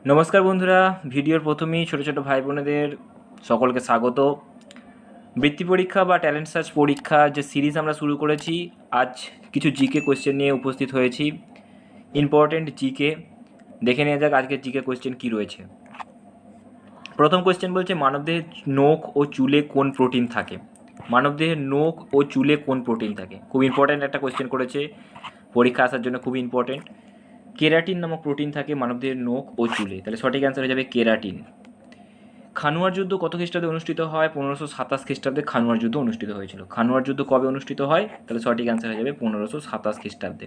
নমস্কার বন্ধুরা, ভিডিওর প্রথমেই ছোটো ছোটো ভাই বোনেদের সকলকে স্বাগত। বৃত্তি পরীক্ষা বা ট্যালেন্ট সার্চ পরীক্ষা যে সিরিজ আমরা শুরু করেছি, আজ কিছু জিকে কোয়েশ্চেন নিয়ে উপস্থিত হয়েছি। ইম্পর্টেন্ট জিকে দেখে নেওয়া যাক আজকের জিকে কোয়েশ্চেন কী রয়েছে। প্রথম কোয়েশ্চেন বলছে, মানবদেহের নখ ও চুলে কোন প্রোটিন থাকে? মানবদেহের নখ ও চুলে কোন প্রোটিন থাকে? খুব ইম্পর্টেন্ট একটা কোয়েশ্চেন করেছে, পরীক্ষা আসার জন্য খুব ইম্পর্টেন্ট। কেরাটিন নামক প্রোটিন থাকে মানবদেহের নখ ও চুলে, তাহলে সঠিক অ্যান্সার হয়ে যাবে কেরাটিন। খানুয়ার যুদ্ধ কত খ্রিস্টাব্দে অনুষ্ঠিত হয়? 1527 খ্রিস্টাব্দে খানুয়ার যুদ্ধ অনুষ্ঠিত হয়েছিল। খানুয়ার যুদ্ধ কবে অনুষ্ঠিত হয়? তাহলে সঠিক অ্যান্সার হয়ে যাবে 1527 খ্রিস্টাব্দে।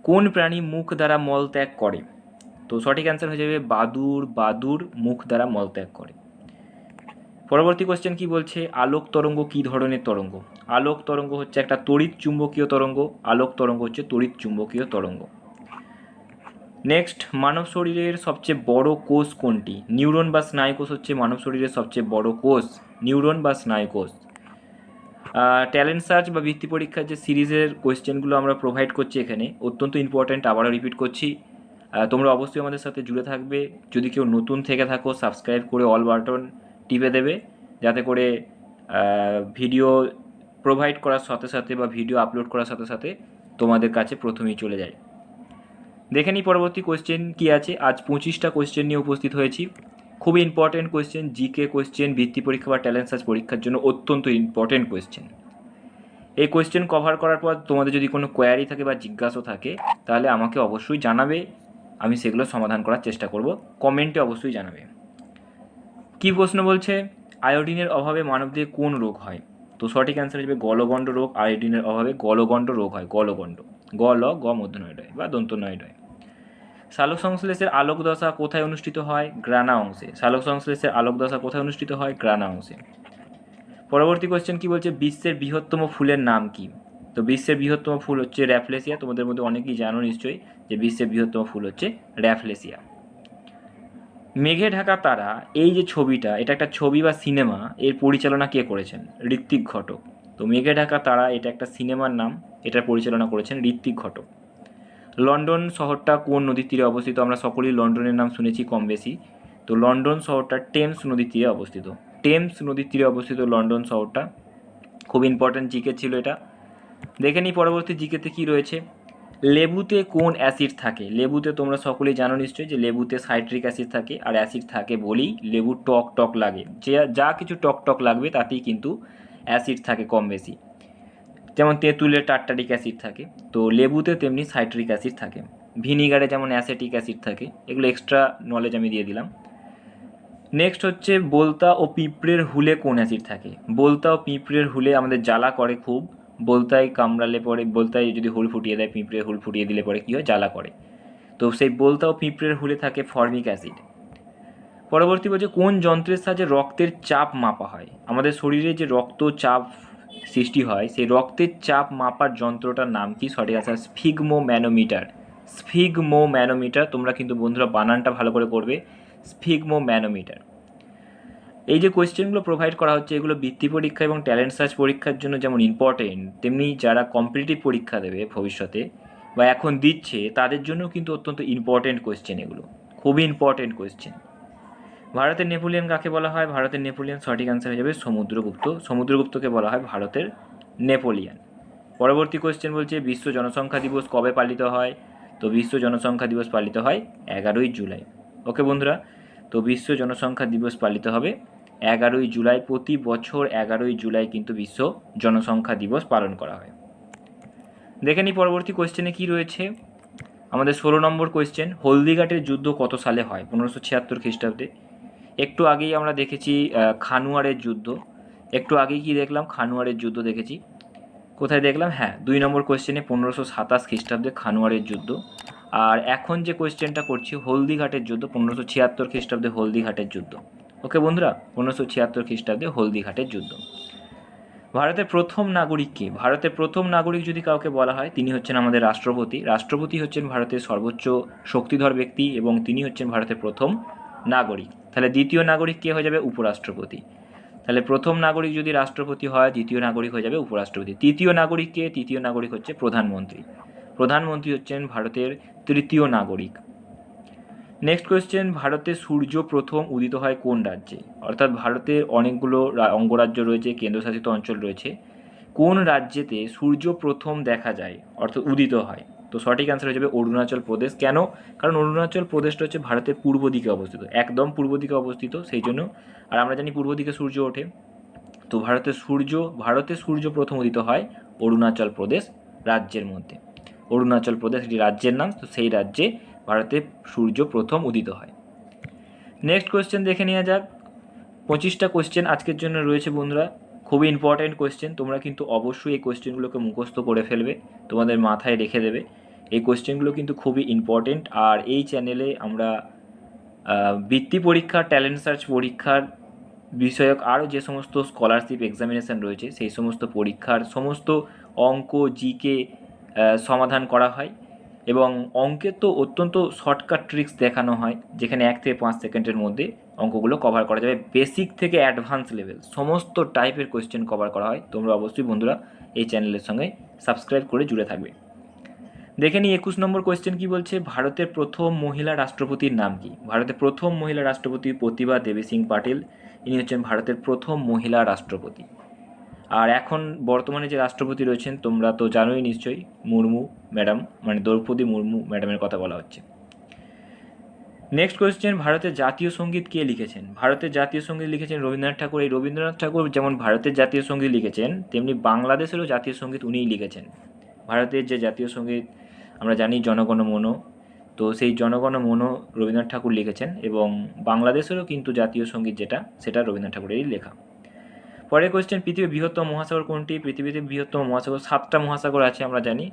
কোন প্রাণী মুখ দ্বারা মল ত্যাগ করে? তো সঠিক অ্যান্সার হয়ে যাবে বাদুড়। বাদুড় মুখ দ্বারা মল ত্যাগ করে। পরবর্তী কোশ্চেন কি বলছে, আলোক তরঙ্গ কি ধরনের তরঙ্গ? আলোক তরঙ্গ হচ্ছে একটা তড়িৎ চুম্বকীয় তরঙ্গ। আলোক তরঙ্গ হচ্ছে তড়িৎ চুম্বকীয় তরঙ্গ। নেক্সট, মানব শরীরের সবচেয়ে বড় কোষ কোনটি? নিউরন বা স্নায়ুকোষ হচ্ছে মানব শরীরের সবচেয়ে বড় কোষ। নিউরন বা স্নায়ুকোষ। ট্যালেন্ট সার্চ বা বৃত্তি পরীক্ষার যে সিরিজের কোয়েশ্চেনগুলো আমরা প্রোভাইড করছি এখানে অত্যন্ত ইম্পর্ট্যান্ট, আবারও রিপিট করছি। তোমরা অবশ্যই আমাদের সাথে জুড়ে থাকবে। যদি কেউ নতুন থেকে থাকো, সাবস্ক্রাইব করে অল বাটন টিপে দেবে, যাতে করে ভিডিও প্রোভাইড করার সাথে সাথে বা ভিডিও আপলোড করার সাথে সাথে তোমাদের কাছে প্রথমেই চলে যায়। দেখে নিই পরবর্তী কোয়েশ্চেন কী আছে। আজ 25টা কোয়েশ্চেন নিয়ে উপস্থিত হয়েছি। খুবই ইম্পর্টেন্ট কোয়েশ্চেন, জিকে কোয়েশ্চেন, বৃত্তি পরীক্ষা বা ট্যালেন্ট সার্চ পরীক্ষার জন্য অত্যন্ত ইম্পর্টেন্ট কোয়েশ্চেন। এই কোয়েশ্চেন কভার করার পর তোমাদের যদি কোনো কোয়ারি থাকে বা জিজ্ঞাসা থাকে, তাহলে আমাকে অবশ্যই জানাবে, আমি সেগুলো সমাধান করার চেষ্টা করব। কমেন্টে অবশ্যই জানাবে। কী প্রশ্ন বলছে, আয়োডিনের অভাবে মানবদেহে কোন রোগ হয়? তো সঠিক অ্যান্সার হিসেবে গলগণ্ড রোগ। আয়োডিনের অভাবে গলগণ্ড রোগ হয়। গলগণ্ড, গ মধ্যনয় হয় বা দন্তনয় হয়। সালোক সংশ্লেষের আলোক দশা কোথায় অনুষ্ঠিত হয়? গ্রানা অংশে। সালোক সংশ্লেষের আলোক দশা কোথায় অনুষ্ঠিত হয়? গ্রানা অংশে। পরবর্তী কোশ্চেন কি বলছে, বিশ্বের বৃহত্তম ফুলের নাম কি? তো বিশ্বের বৃহত্তম ফুল হচ্ছে র্যাফলেসিয়া। তোমাদের মধ্যে অনেকেই জানো নিশ্চয়ই যে বিশ্বের বৃহত্তম ফুল হচ্ছে র্যাফলেসিয়া। মেঘে ঢাকা তারা, এই যে ছবিটা, এটা একটা ছবি বা সিনেমা, এর পরিচালনা কে করেছেন? ঋত্বিক ঘটক। তো মেঘে ঢাকা তারা এটা একটা সিনেমার নাম, এটার পরিচালনা করেছেন ঋত্বিক ঘটক। লন্ডন শহরটা কোন নদীর তীরে অবস্থিত? আমরা সকলেই লন্ডনের নাম শুনেছি কম বেশি। তো লন্ডন শহরটা টেমস নদীর তীরে অবস্থিত। টেমস নদীর তীরে অবস্থিত লন্ডন শহরটা। খুব ইম্পর্ট্যান্ট জিকে ছিল এটা। দেখে নিই পরবর্তী জিকেতে কি রয়েছে। লেবুতে কোন অ্যাসিড থাকে? লেবুতে তোমরা সকলেই জানো নিশ্চয়ই যে লেবুতে সাইট্রিক অ্যাসিড থাকে, আর অ্যাসিড থাকে বলেই লেবু টক টক লাগে। যে যা কিছু টক টক লাগবে তাতেই কিন্তু অ্যাসিড থাকে কম বেশি। যেমন তেঁতুলের টার্টারিক অ্যাসিড থাকে, তো লেবুতে তেমনি সাইট্রিক অ্যাসিড থাকে। ভিনিগারে যেমন অ্যাসিটিক অ্যাসিড থাকে। এগুলো এক্সট্রা নলেজ আমি দিয়ে দিলাম। নেক্সট হচ্ছে, বোলতা ও পিঁপড়ের হুলে কোন অ্যাসিড থাকে? বোলতা ও পিঁপড়ের হুলে আমাদের জ্বালা করে খুব। বোলতায় কামড়ালে পরে, বোলতায় যদি হুল ফুটিয়ে দেয়, পিঁপড়ে হুল ফুটিয়ে দিলে পরে কী হয়? জ্বালা করে। তো সেই বোলতা ও পিঁপড়ের হুলে থাকে ফর্মিক অ্যাসিড। পরবর্তী বলছে, কোন যন্ত্রের সাহায্যে রক্তের চাপ মাপা হয়? আমাদের শরীরে যে রক্ত চাপ সৃষ্টি হয়, সেই রক্তের চাপ মাপার যন্ত্রটার নাম কি? সঠিক answer sphygmo manometer. Sphygmo manometer. তোমরা কিন্তু বন্ধুরা বানানটা ভালো করে করবে, স্ফিগমো ম্যানোমিটার। এই যে কোয়েশ্চেনগুলো প্রোভাইড করা হচ্ছে, এগুলো বৃত্তি পরীক্ষা এবং ট্যালেন্ট সার্চ পরীক্ষার জন্য যেমন ইম্পর্টেন্ট, তেমনি যারা কম্পিটিটিভ পরীক্ষা দেবে ভবিষ্যতে বা এখন দিচ্ছে, তাদের জন্য কিন্তু অত্যন্ত ইম্পর্টেন্ট কোয়েশ্চেন এগুলো। খুবই ইম্পর্টেন্ট কোয়েশ্চেন। ভারতের নেপোলিয়ন কাকে বলা হয়? ভারতের নেপোলিয়ন সঠিক অ্যান্সার হয়ে যাবে সমুদ্রগুপ্ত। সমুদ্রগুপ্তকে বলা হয় ভারতের নেপোলিয়ন। পরবর্তী কোয়েশ্চেন বলছে, বিশ্ব জনসংখ্যা দিবস কবে পালিত হয়? তো বিশ্ব জনসংখ্যা দিবস পালিত হয় 11ই জুলাই। ওকে বন্ধুরা, তো বিশ্ব জনসংখ্যা দিবস পালিত হবে 11ই জুলাই। প্রতি বছর 11ই জুলাই কিন্তু বিশ্ব জনসংখ্যা দিবস পালন করা হয়। দেখে নিই পরবর্তী কোয়েশ্চেনে কি রয়েছে। আমাদের 16 নম্বর কোয়েশ্চেন, হলদিঘাটের যুদ্ধ কত সালে হয়? 1576 খ্রিস্টাব্দে। একটু আগেই আমরা দেখেছি খানুয়ারের যুদ্ধ। একটু আগেই কি দেখলাম? খানুয়ারের যুদ্ধ দেখেছি। কোথায় দেখলাম? হ্যাঁ, 2 নম্বর কোয়েশ্চেনে 1527 খ্রিস্টাব্দে খানুয়ারের যুদ্ধ। আর এখন যে কোয়েশ্চেনটা করছি, হলদিঘাটের যুদ্ধ 1576 খ্রিস্টাব্দে হলদিঘাটের যুদ্ধ। ওকে বন্ধুরা, 1576 খ্রিস্টাব্দে হলদিঘাটের যুদ্ধ। ভারতের প্রথম নাগরিক কে? ভারতের প্রথম নাগরিক যদি কাউকে বলা হয়, তিনি হচ্ছেন আমাদের রাষ্ট্রপতি। রাষ্ট্রপতি হচ্ছেন ভারতের সর্বোচ্চ শক্তিধর ব্যক্তি এবং তিনি হচ্ছেন ভারতের প্রথম নাগরিক। তাহলে দ্বিতীয় নাগরিক কে হয়ে যাবে? উপরাষ্ট্রপতি। তাহলে প্রথম নাগরিক যদি রাষ্ট্রপতি হয়, দ্বিতীয় নাগরিক হয়ে যাবে উপরাষ্ট্রপতি। তৃতীয় নাগরিক কে? তৃতীয় নাগরিক হচ্ছে প্রধানমন্ত্রী। প্রধানমন্ত্রী হচ্ছেন ভারতের তৃতীয় নাগরিক। নেক্সট কোয়েশ্চেন, ভারতে সূর্য প্রথম উদিত হয় কোন রাজ্যে? অর্থাৎ ভারতের অনেকগুলো অঙ্গরাজ্য রয়েছে, কেন্দ্রশাসিত অঞ্চল রয়েছে, কোন রাজ্যেতে সূর্য প্রথম দেখা যায় অর্থাৎ উদিত হয়? তো সঠিক অ্যান্সার হয়ে যাবে অরুণাচল প্রদেশ। কেন? কারণ অরুণাচল প্রদেশটা হচ্ছে ভারতের পূর্ব দিকে অবস্থিত, একদম পূর্ব দিকে অবস্থিত, সেই জন্য। আর আমরা জানি পূর্ব দিকে সূর্য ওঠে। তো ভারতে সূর্য প্রথম উদিত হয় অরুণাচল প্রদেশ রাজ্যের মধ্যে। অরুণাচল প্রদেশ একটি রাজ্যের নাম, তো সেই রাজ্যে ভারতে সূর্য প্রথম উদিত হয়। নেক্সট কোয়েশ্চেন দেখে নেওয়া যাক। 25টা কোয়েশ্চেন আজকের জন্য রয়েছে বন্ধুরা, খুবই ইম্পর্ট্যান্ট কোয়েশ্চেন। তোমরা কিন্তু অবশ্যই এই কোয়েশ্চেনগুলোকে মুখস্থ করে ফেলবে, তোমাদের মাথায় রেখে দেবে। এই কোয়েশ্চেনগুলো কিন্তু খুবই ইম্পর্টেন্ট। আর এই চ্যানেলে আমরা বৃত্তি পরীক্ষা, ট্যালেন্ট সার্চ পরীক্ষার বিষয়ক আরও যে সমস্ত স্কলারশিপ এক্সামিনেশান রয়েছে সেই সমস্ত পরীক্ষার সমস্ত অঙ্ক, জিকে সমাধান করা হয়। এবং অঙ্কের তো অত্যন্ত শর্টকাট ট্রিক্স দেখানো হয়, যেখানে 1 থেকে 5 সেকেন্ডের মধ্যে অঙ্কগুলো কভার করা যাবে। বেসিক থেকে অ্যাডভান্স লেভেল সমস্ত টাইপের কোয়েশ্চেন কভার করা হয়। তোমরা অবশ্যই বন্ধুরা এই চ্যানেলের সঙ্গে সাবস্ক্রাইব করে জুড়ে থাকবে। দেখে নিই 21 নম্বর কোয়েশ্চেন কি বলছে, ভারতের প্রথম মহিলা রাষ্ট্রপতির নাম কি? ভারতের প্রথম মহিলা রাষ্ট্রপতি প্রতিভা দেবী সিং পাটিল, ইনি হচ্ছেন ভারতের প্রথম মহিলা রাষ্ট্রপতি। আর এখন বর্তমানে যে রাষ্ট্রপতি রয়েছেন তোমরা তো জানোই নিশ্চয়ই, মুর্মু ম্যাডাম, মানে দ্রৌপদী মুর্মু ম্যাডামের কথা বলা হচ্ছে। নেক্সট কোয়েশ্চেন, ভারতের জাতীয় সঙ্গীত কে লিখেছেন? ভারতের জাতীয় সঙ্গীত লিখেছেন রবীন্দ্রনাথ ঠাকুর। এই রবীন্দ্রনাথ ঠাকুর যেমন ভারতের জাতীয় সঙ্গীত লিখেছেন, তেমনি বাংলাদেশেরও জাতীয় সঙ্গীত উনিই লিখেছেন। ভারতের যে জাতীয় সঙ্গীত আমরা জানি জনগণ মন, তো সেই জনগণ মন রবীন্দ্রনাথ ঠাকুর লিখেছেন, এবং বাংলাদেশেরও কিন্তু জাতীয় সঙ্গীত যেটা, সেটা রবীন্দ্রনাথ ঠাকুরেরই লেখা। পরের কোয়েশ্চেন, পৃথিবীর বৃহত্তম মহাসাগর কোনটি? পৃথিবীতে বৃহত্তম মহাসাগর 7টা মহাসাগর আছে আমরা জানি,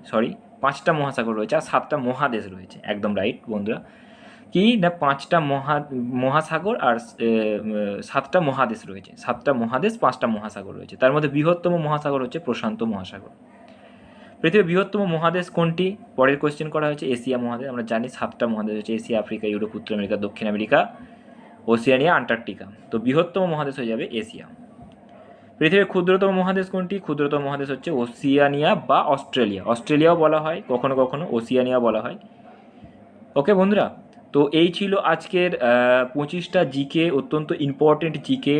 5টা মহাসাগর রয়েছে আর 7টা মহাদেশ রয়েছে। একদম রাইট বন্ধুরা। কি না, 5টা মহাসাগর আর 7টা মহাদেশ রয়েছে। 7টা মহাদেশ, 5টা মহাসাগর রয়েছে। তার মধ্যে বৃহত্তম মহাসাগর হচ্ছে প্রশান্ত মহাসাগর। পৃথিবীর বৃহত্তম মহাদেশ কোনটি? পরের কোয়েশ্চেন করা হয়েছে এশিয়া মহাদেশ। আমরা জানি 7টা মহাদেশ হচ্ছে এশিয়া, আফ্রিকা, ইউরোপ, উত্তর আমেরিকা, দক্ষিণ আমেরিকা, ওসিয়ানিয়া, আন্টার্কটিকা। তো বৃহত্তম মহাদেশ হয়ে যাবে এশিয়া। পৃথিবীর ক্ষুদ্রতম মহাদেশ কোনটি? ক্ষুদ্রতম মহাদেশ হচ্ছে ওসিয়ানিয়া বা অস্ট্রেলিয়া। অস্ট্রেলিয়াও বলা হয়, কখনো কখনো ওসিয়ানিয়া বলা হয়। ওকে বন্ধুরা, তো এই ছিল আজকের 25টা জিকে, অত্যন্ত ইম্পর্টেন্ট জিকে,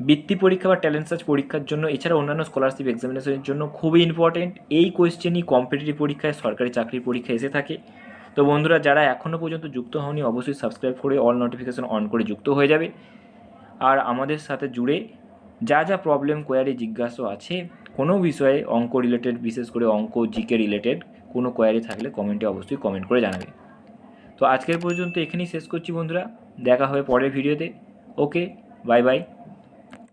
বৃত্তি পরীক্ষা বা ট্যালেন্ট সার্চ পরীক্ষার জন্য, এছাড়া অন্যান্য স্কলারশিপ এক্সামিনেশনের জন্য খুবই ইম্পর্টেন্ট। এই কোয়েশ্চেনই কম্পিটিটিভ পরীক্ষায়, সরকারি চাকরির পরীক্ষায় এসে থাকে। তো বন্ধুরা, যারা এখনও পর্যন্ত যুক্ত হওনি অবশ্যই সাবস্ক্রাইব করে অল নোটিফিকেশন অন করে যুক্ত হয়ে যাবে। আর আমাদের সাথে জুড়ে যা যা প্রবলেম, কোয়ারি, জিজ্ঞাসা আছে কোনো বিষয়ে, অঙ্ক রিলেটেড, বিশেষ করে অঙ্ক, জিকে রিলেটেড কোনো কোয়ারি থাকলে কমেন্টে অবশ্যই কমেন্ট করে জানাবে। তো আজকের পর্যন্ত এখানেই শেষ করছি বন্ধুরা, দেখা হবে পরের ভিডিওতে। ওকে, বাই বাই।